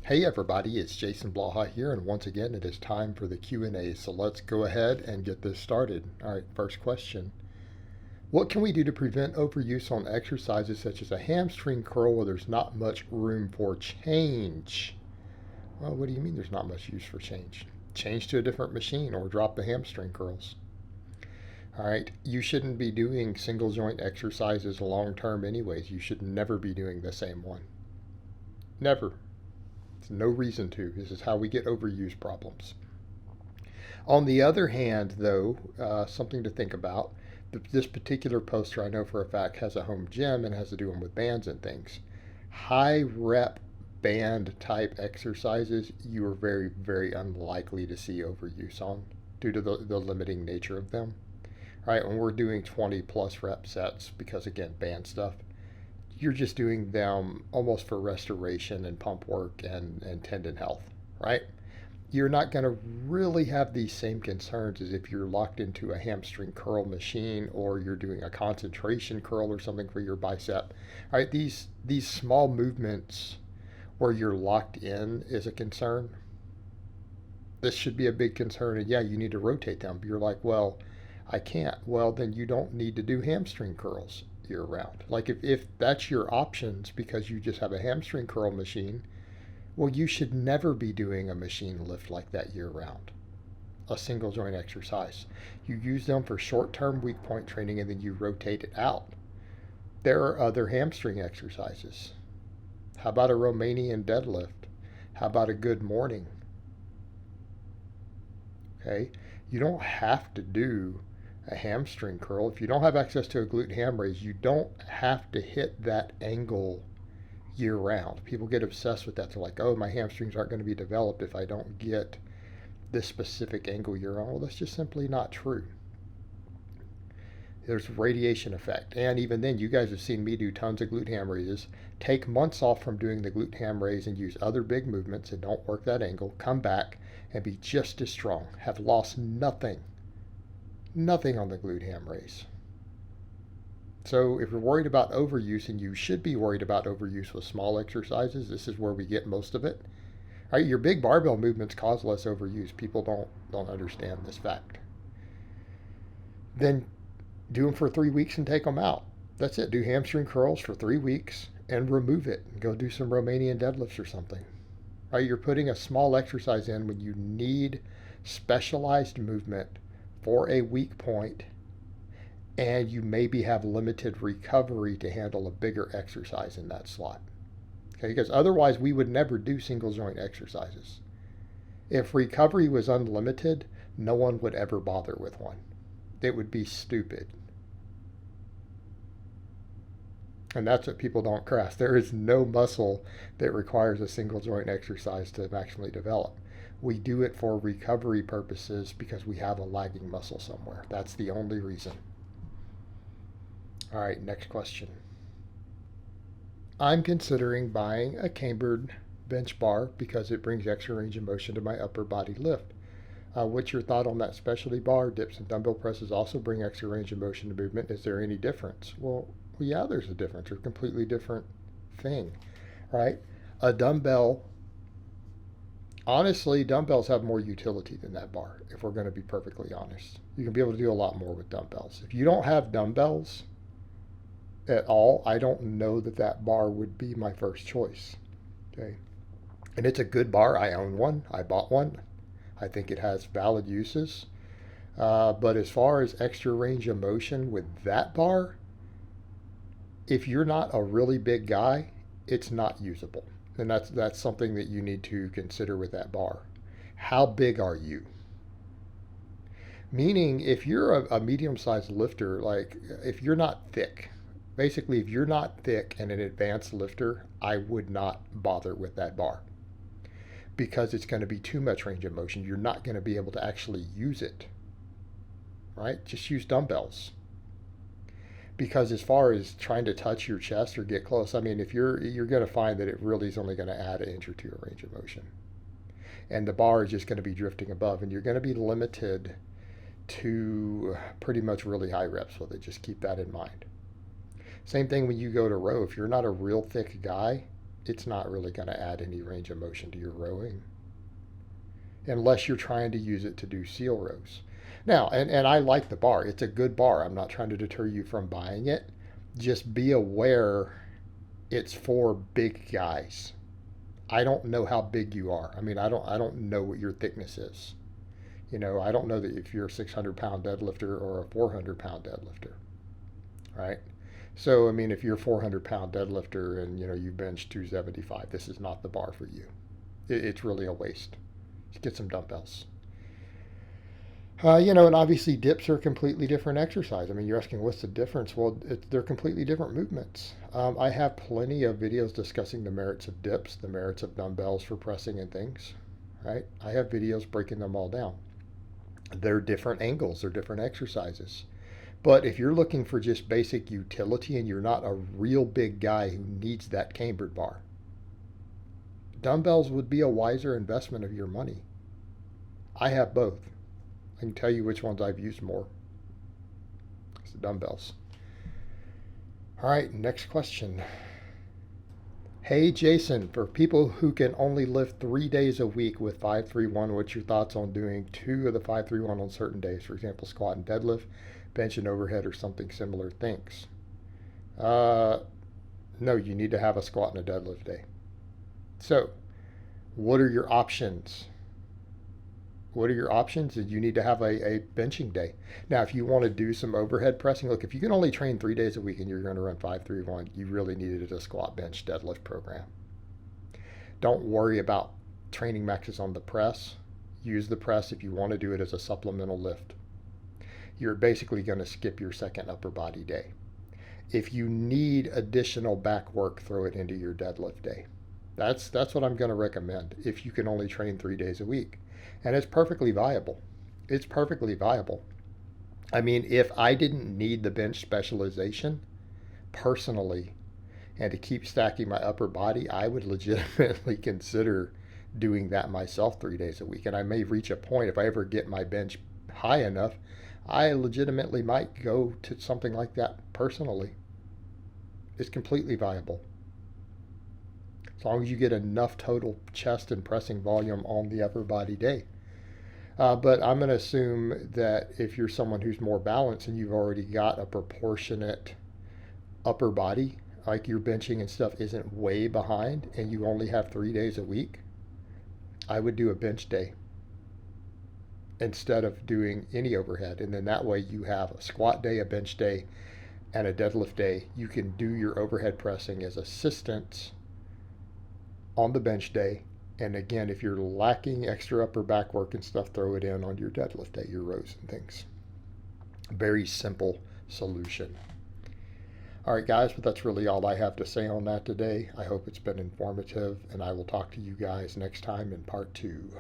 Hey everybody, it's Jason Blaha here, and once again it is time for the Q&A. So let's go ahead and get this started. All right, first question. What can we do to prevent overuse on exercises such as a hamstring curl where there's not much room for change? Well, what do you mean there's not much use for change? Change to a different machine or drop the hamstring curls. All right, you shouldn't be doing single joint exercises long term anyways. You should never be doing the same one. Never. There's no reason to. This is how we get overuse problems. On the other hand, though, something to think about. This particular poster, I know for a fact, has a home gym and has to do them with bands and things. High rep band type exercises, you are very, very unlikely to see overuse on due to the limiting nature of them. Right, when we're doing 20 plus rep sets, because again, band stuff, you're just doing them almost for restoration and pump work and tendon health, right? You're not going to really have these same concerns as if you're locked into a hamstring curl machine or you're doing a concentration curl or something for your bicep. Right? These small movements where you're locked in is a concern. This should be a big concern, and yeah, you need to rotate them. But you're like, well, I can't. Well, then you don't need to do hamstring curls year round. Like if that's your options because you just have a hamstring curl machine, well, you should never be doing a machine lift like that year round. A single joint exercise. You use them for short term weak point training and then you rotate it out. There are other hamstring exercises. How about a Romanian deadlift? How about a good morning? Okay? You don't have to do a hamstring curl. If you don't have access to a glute ham raise, you don't have to hit that angle year round. People get obsessed with that. They're like, oh, my hamstrings aren't going to be developed if I don't get this specific angle year round. Well, that's just simply not true. There's radiation effect. And even then, you guys have seen me do tons of glute ham raises, take months off from doing the glute ham raise and use other big movements and don't work that angle, come back and be just as strong, have lost nothing on the glute ham raise. So if you're worried about overuse, and you should be worried about overuse with small exercises, this is where we get most of it. All right, your big barbell movements cause less overuse. People don't understand this fact. Then do them for 3 weeks and take them out. That's it. Do hamstring curls for 3 weeks and remove it. And go do some Romanian deadlifts or something. All right, you're putting a small exercise in when you need specialized movement for a weak point, and you maybe have limited recovery to handle a bigger exercise in that slot. Okay, because otherwise we would never do single joint exercises. If recovery was unlimited, no one would ever bother with one. It would be stupid. And that's what people don't grasp. There is no muscle that requires a single joint exercise to maximally develop. We do it for recovery purposes because we have a lagging muscle somewhere. That's the only reason. All right, next question. I'm considering buying a cambered bench bar because it brings extra range of motion to my upper body lift. What's your thought on that specialty bar? Dips and dumbbell presses also bring extra range of motion to movement. Is there any difference? Well, yeah, there's a difference. They're a completely different thing, right? A dumbbell, honestly, dumbbells have more utility than that bar, if we're going to be perfectly honest. You can be able to do a lot more with dumbbells. If you don't have dumbbells at all, I don't know that bar would be my first choice. Okay. And it's a good bar. I own one. I bought one. I think it has valid uses. But as far as extra range of motion with that bar, if you're not a really big guy, it's not usable. And that's something that you need to consider with that bar. How big are you? Meaning, if you're a medium-sized lifter, like if you're not thick, basically if you're not thick and an advanced lifter, I would not bother with that bar because it's going to be too much range of motion. You're not going to be able to actually use it, right? Just use dumbbells. Because as far as trying to touch your chest or get close, I mean, if you're going to find that it really is only going to add an inch or two of range of motion. And the bar is just going to be drifting above, and you're going to be limited to pretty much really high reps with it. Just keep that in mind. Same thing when you go to row. If you're not a real thick guy, it's not really going to add any range of motion to your rowing unless you're trying to use it to do seal rows. Now, and I like the bar. It's a good bar. I'm not trying to deter you from buying it. Just be aware it's for big guys. I don't know how big you are. I mean, I don't know what your thickness is. You know, I don't know that if you're a 600-pound deadlifter or a 400-pound deadlifter, right? So, I mean, if you're a 400-pound deadlifter and, you know, you bench 275, this is not the bar for you. It's really a waste. Just get some dumbbells. You know, and obviously dips are a completely different exercise. I mean, you're asking what's the difference? Well, they're completely different movements. I have plenty of videos discussing the merits of dips, the merits of dumbbells for pressing and things, right? I have videos breaking them all down. They're different angles, they're different exercises. But if you're looking for just basic utility and you're not a real big guy who needs that cambered bar, dumbbells would be a wiser investment of your money. I have both. I can tell you which ones I've used more. It's the dumbbells. All right, next question. Hey Jason, for people who can only lift 3 days a week with 5-3-1, what's your thoughts on doing 2 of the 5-3-1 on certain days? For example, squat and deadlift, bench and overhead, or something similar. Thanks. No, you need to have a squat and a deadlift day. So, what are your options? What are your options? You need to have a benching day. Now, if you want to do some overhead pressing, look, if you can only train 3 days a week and you're going to run 5-3-1, you really needed a squat, bench, deadlift program. Don't worry about training maxes on the press. Use the press if you want to do it as a supplemental lift. You're basically going to skip your second upper body day. If you need additional back work, throw it into your deadlift day. That's what I'm going to recommend if you can only train 3 days a week. And it's perfectly viable. It's perfectly viable. I mean, if I didn't need the bench specialization personally and to keep stacking my upper body, I would legitimately consider doing that myself 3 days a week. And I may reach a point, if I ever get my bench high enough, I legitimately might go to something like that personally. It's completely viable. As long as you get enough total chest and pressing volume on the upper body day. But I'm going to assume that if you're someone who's more balanced and you've already got a proportionate upper body, like your benching and stuff isn't way behind and you only have 3 days a week, I would do a bench day instead of doing any overhead. And then that way you have a squat day, a bench day, and a deadlift day. You can do your overhead pressing as assistance on the bench day. And again, if you're lacking extra upper back work and stuff, throw it in on your deadlift day, your rows and things. Very simple solution. All right, guys, but that's really all I have to say on that today. I hope it's been informative, and I will talk to you guys next time in part 2.